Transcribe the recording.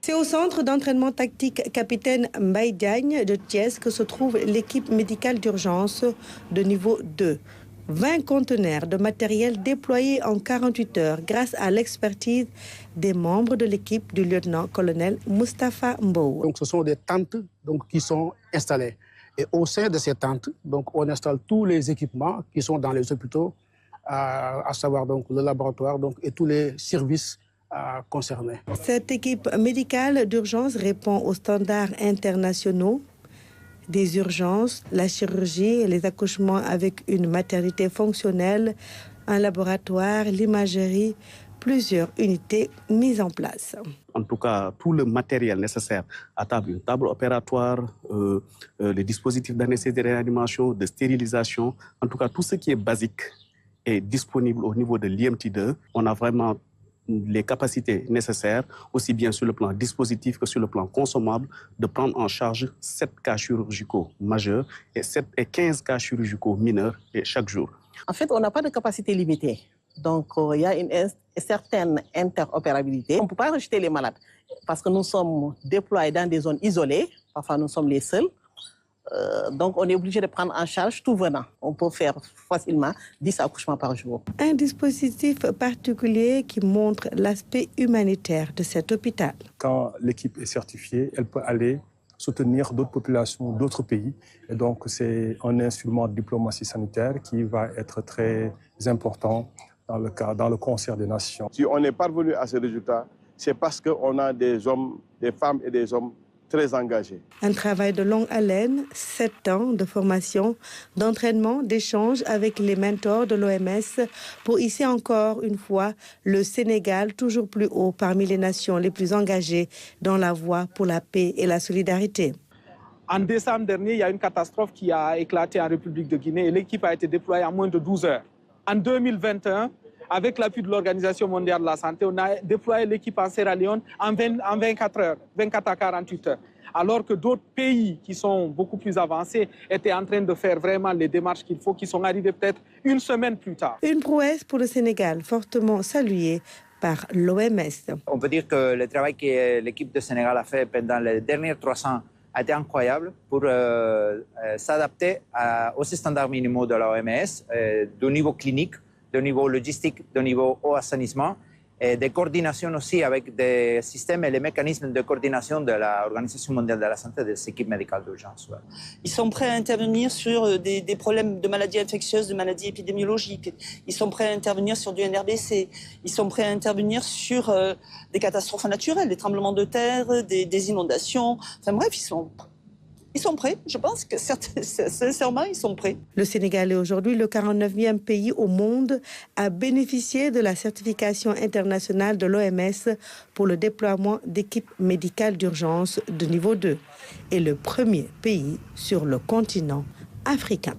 C'est au centre d'entraînement tactique Capitaine Mbaye Diagne de Thiès que se trouve l'équipe médicale d'urgence de niveau 2. 20 conteneurs de matériel déployés en 48 heures grâce à l'expertise des membres de l'équipe du lieutenant-colonel Moustapha Mbow. Donc, ce sont des tentes qui sont installées. Et au sein de ces tentes, on installe tous les équipements qui sont dans les hôpitaux, à savoir le laboratoire et tous les services concernés. Cette équipe médicale d'urgence répond aux standards internationaux des urgences, la chirurgie et les accouchements avec une maternité fonctionnelle, un laboratoire, l'imagerie, plusieurs unités mises en place. En tout cas, tout le matériel nécessaire à table, une table opératoire, les dispositifs d'anesthésie de réanimation, de stérilisation, en tout cas tout ce qui est basique est disponible au niveau de l'IMT2. On a vraiment les capacités nécessaires, aussi bien sur le plan dispositif que sur le plan consommable, de prendre en charge 7 cas chirurgicaux majeurs et 15 cas chirurgicaux mineurs chaque jour. En fait, on n'a pas de capacité limitée. Donc, il y a une certaine interopérabilité. On ne peut pas rejeter les malades parce que nous sommes déployés dans des zones isolées. Parfois, nous sommes les seuls. Donc, on est obligé de prendre en charge tout venant. On peut faire facilement 10 accouchements par jour. Un dispositif particulier qui montre l'aspect humanitaire de cet hôpital. Quand l'équipe est certifiée, elle peut aller soutenir d'autres populations, d'autres pays. Et donc, c'est un instrument de diplomatie sanitaire qui va être très important dans le concert des nations. Si on est parvenu à ce résultat, c'est parce qu'on a des hommes, des femmes et des hommes très engagés. Un travail de longue haleine, 7 ans de formation, d'entraînement, d'échange avec les mentors de l'OMS pour hisser encore une fois le Sénégal toujours plus haut parmi les nations les plus engagées dans la voie pour la paix et la solidarité. En décembre dernier, il y a une catastrophe qui a éclaté en République de Guinée et l'équipe a été déployée en moins de 12 heures. En 2021, avec l'appui de l'Organisation mondiale de la santé, on a déployé l'équipe en Sierra Leone en 24 heures, 24 à 48 heures. Alors que d'autres pays qui sont beaucoup plus avancés étaient en train de faire vraiment les démarches qu'il faut, qui sont arrivés peut-être une semaine plus tard. Une prouesse pour le Sénégal, fortement saluée par l'OMS. On peut dire que le travail que l'équipe du Sénégal a fait pendant les derniers 3 ans a été incroyable pour s'adapter aux standards minimaux de l'OMS, du niveau clinique, de niveau logistique, de niveau eau assainissement, et des coordinations aussi avec des systèmes et les mécanismes de coordination de l'Organisation mondiale de la santé des équipes médicales d'urgence. Ouais. Ils sont prêts à intervenir sur des problèmes de maladies infectieuses, de maladies épidémiologiques. Ils sont prêts à intervenir sur du NRBC. Ils sont prêts à intervenir sur des catastrophes naturelles, des tremblements de terre, des inondations. Enfin bref, ils sont prêts, je pense que sincèrement, ils sont prêts. Le Sénégal est aujourd'hui le 49e pays au monde à bénéficier de la certification internationale de l'OMS pour le déploiement d'équipes médicales d'urgence de niveau 2 et le premier pays sur le continent africain.